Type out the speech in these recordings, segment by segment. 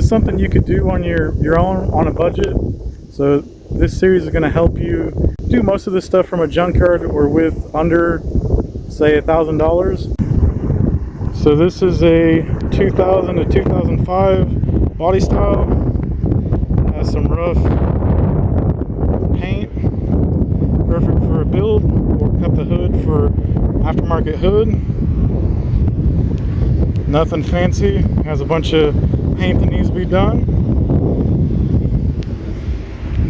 is something you could do on your own on a budget. So this series is going to help you do most of this stuff from a junkyard or with under, say, $1,000. So this is a 2000 to 2005 body style. Has some rough paint, perfect for a build, or cut the hood for aftermarket hood. Nothing fancy. Has a bunch of paint that needs to be done.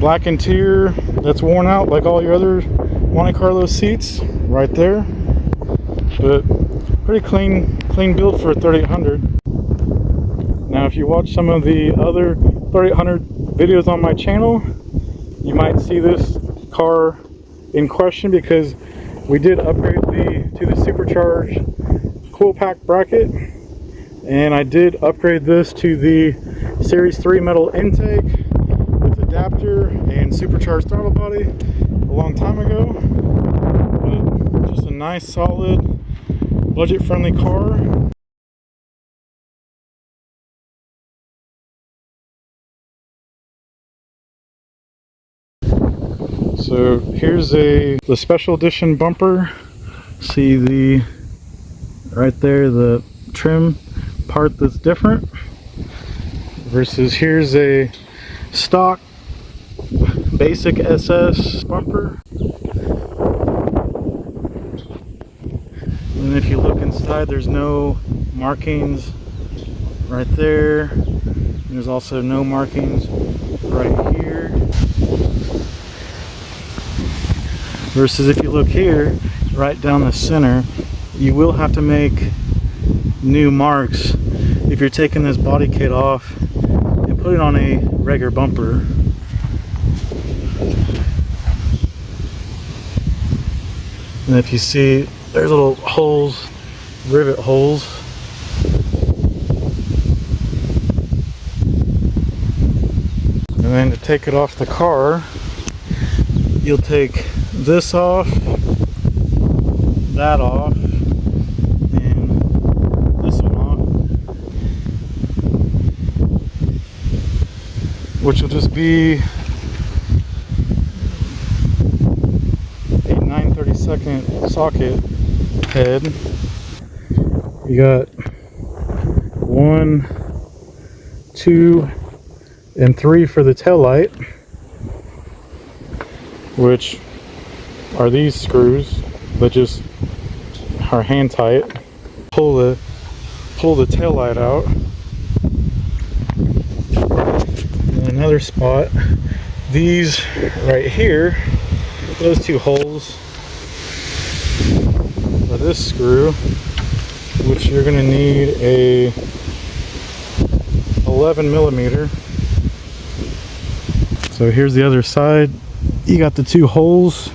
Black interior that's worn out like all your other Monte Carlo seats right there. But pretty clean build for a 3800. Now if you watch some of the other 3800 videos on my channel, you might see this car in question because we did upgrade to the supercharged coil pack bracket, and I did upgrade this to the Series 3 metal intake with adapter and supercharged throttle body a long time ago. But just a nice, solid, budget-friendly car. So here's the special edition bumper. See right there, the trim part that's different versus here's a stock basic SS bumper. And if you look inside, there's no markings right there. There's also no markings right here. Versus if you look here, right down the center, you will have to make new marks if you're taking this body kit off and put it on a regular bumper. And if you see, there's little holes, rivet holes. And then to take it off the car, you'll take this off, that off, and this one off, which will just be a 9/32 socket head. You got 1, 2, and 3 for the tail light, which are these screws that just are hand tight. Pull the tail light out. And another spot, these right here, those two holes for this screw, which you're going to need a 11mm. So here's the other side. You got the two holes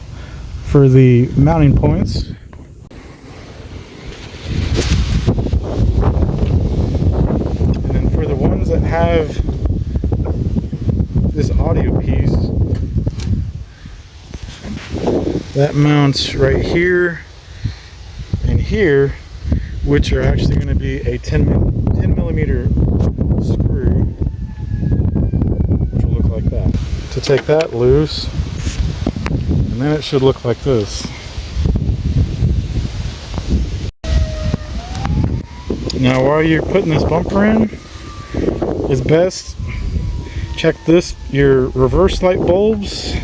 for the mounting points. And then for the ones that have this audio piece, that mounts right here and here, which are actually going to be a 10mm screw, which will look like that. To take that loose, and then it should look like this. Now while you're putting this bumper in, it's best check your reverse light bulbs,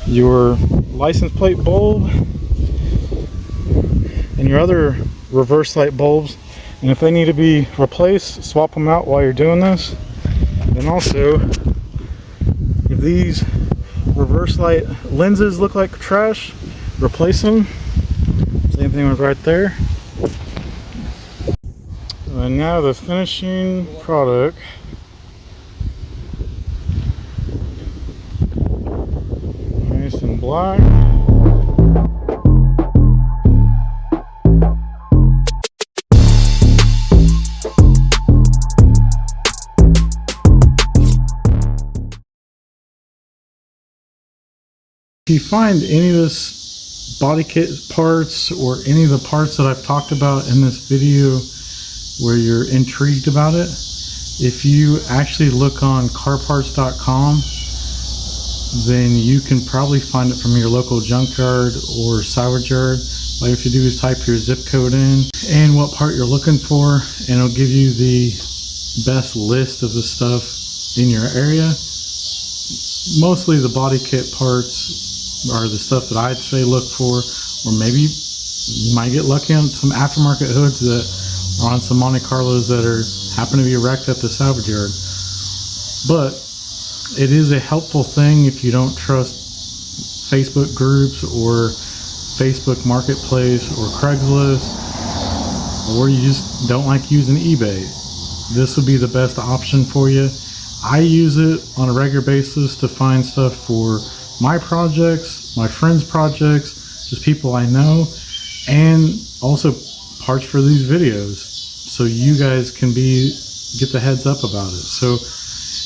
your license plate bulb, and your other reverse light bulbs. And if they need to be replaced, swap them out while you're doing this. And also, if these reverse light lenses look like trash, replace them. Same thing with right there. And now the finishing product. Nice and black. If you find any of this body kit parts or any of the parts that I've talked about in this video where you're intrigued about it, If you actually look on carparts.com, then you can probably find it from your local junkyard or salvage yard. All you have to do is type your zip code in and what part you're looking for, and it'll give you the best list of the stuff in your area. Mostly the body kit parts are the stuff that I'd say look for, or maybe you might get lucky on some aftermarket hoods that are on some Monte Carlos that happen to be wrecked at the salvage yard. But it is a helpful thing if you don't trust Facebook groups or Facebook Marketplace or Craigslist, or you just don't like using eBay. This would be the best option for you. I use it on a regular basis to find stuff for my projects, my friends' projects, just people I know, and also parts for these videos, so you guys can get the heads up about it. So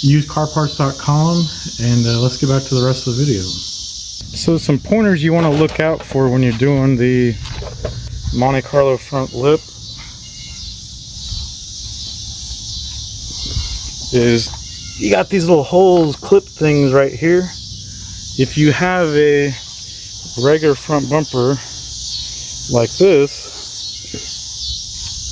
use carparts.com, and let's get back to the rest of the video. So some pointers you want to look out for when you're doing the Monte Carlo front lip is you got these little holes, clip things right here. If you have a regular front bumper like this,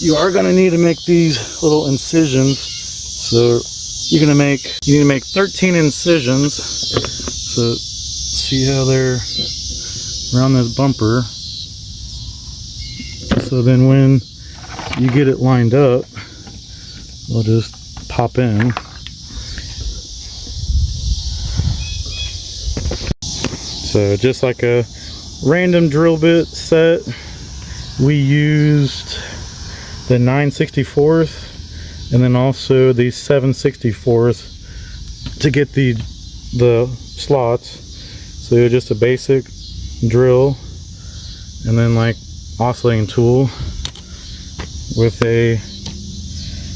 you are going to need to make these little incisions. So you need to make 13 incisions. So see how they're around this bumper. So then when you get it lined up, we'll just pop in. So just like a random drill bit set, we used the 9/64th and then also the 7/64th to get the slots. So just a basic drill and then like oscillating tool with a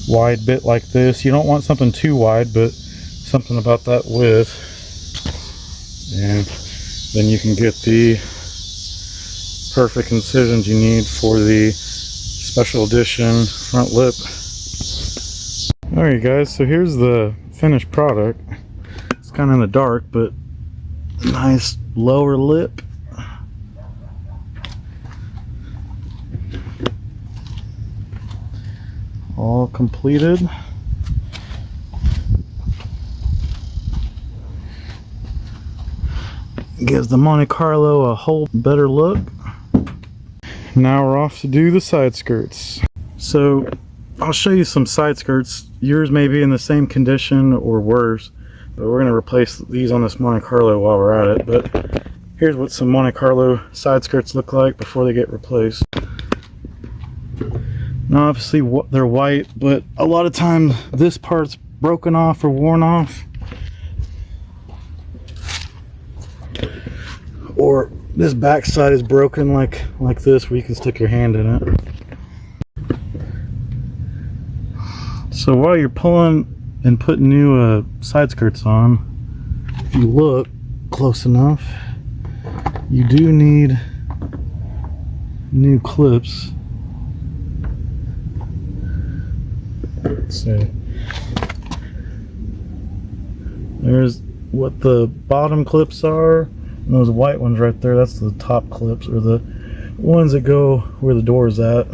wide bit like this. You don't want something too wide, but something about that width, and then you can get the perfect incisions you need for the special edition front lip. Alright guys, so here's the finished product. It's kind of in the dark, but nice lower lip. All completed. Gives the Monte Carlo a whole better look. Now we're off to do the side skirts. So I'll show you some side skirts. Yours may be in the same condition or worse, but we're going to replace these on this Monte Carlo while we're at it. But here's what some Monte Carlo side skirts look like before they get replaced. Now obviously they're white, but a lot of times this part's broken off or worn off, or this back side is broken like this, where you can stick your hand in it. So while you're pulling and putting new side skirts on, if you look close enough, you do need new clips. So there's what the bottom clips are, and those white ones right there, that's the top clips, or the ones that go where the door is at.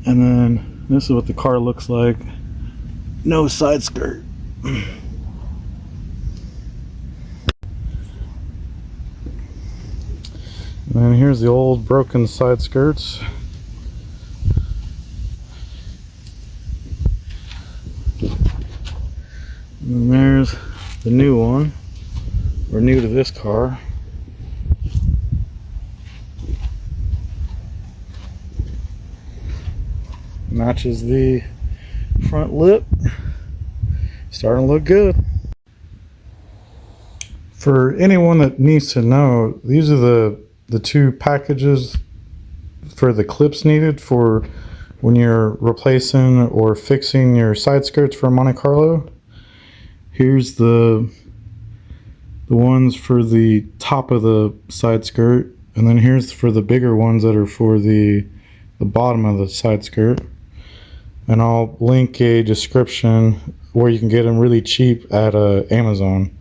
And then this is what the car looks like. No side skirt. And then here's the old broken side skirts. And there's the new one. We're new to this car. Matches the front lip. Starting to look good. For anyone that needs to know, these are the two packages for the clips needed for when you're replacing or fixing your side skirts for a Monte Carlo. Here's the ones for the top of the side skirt, and then here's for the bigger ones that are for the bottom of the side skirt. and I'll link a description where you can get them really cheap at Amazon.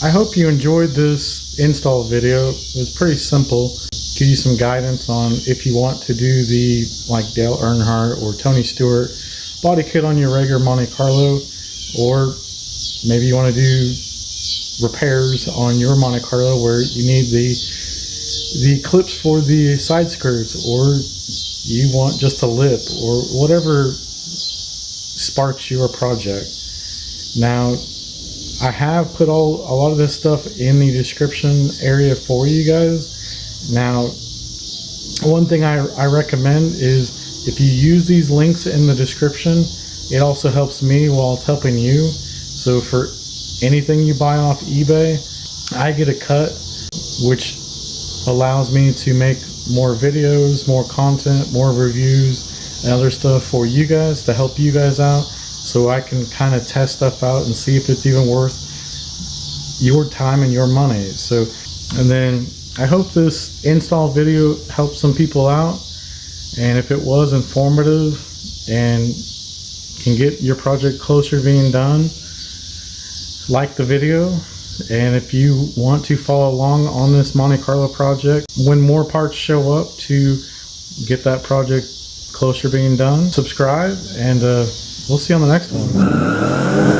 I hope you enjoyed this install video. It was pretty simple. Give you some guidance on if you want to do the like Dale Earnhardt or Tony Stewart body kit on your regular Monte Carlo, or maybe you want to do repairs on your Monte Carlo where you need the clips for the side skirts, or you want just a lip, or whatever sparks your project. Now, I have put a lot of this stuff in the description area for you guys. Now, one thing I recommend is if you use these links in the description, it also helps me while it's helping you. So for anything you buy off eBay, I get a cut, which allows me to make more videos, more content, more reviews, and other stuff for you guys to help you guys out. So I can kind of test stuff out and see if it's even worth your time and your money. So, and then I hope this install video helped some people out. And if it was informative and can get your project closer to being done, like the video. And if you want to follow along on this Monte Carlo project, when more parts show up to get that project closer to being done, subscribe, and we'll see you on the next one.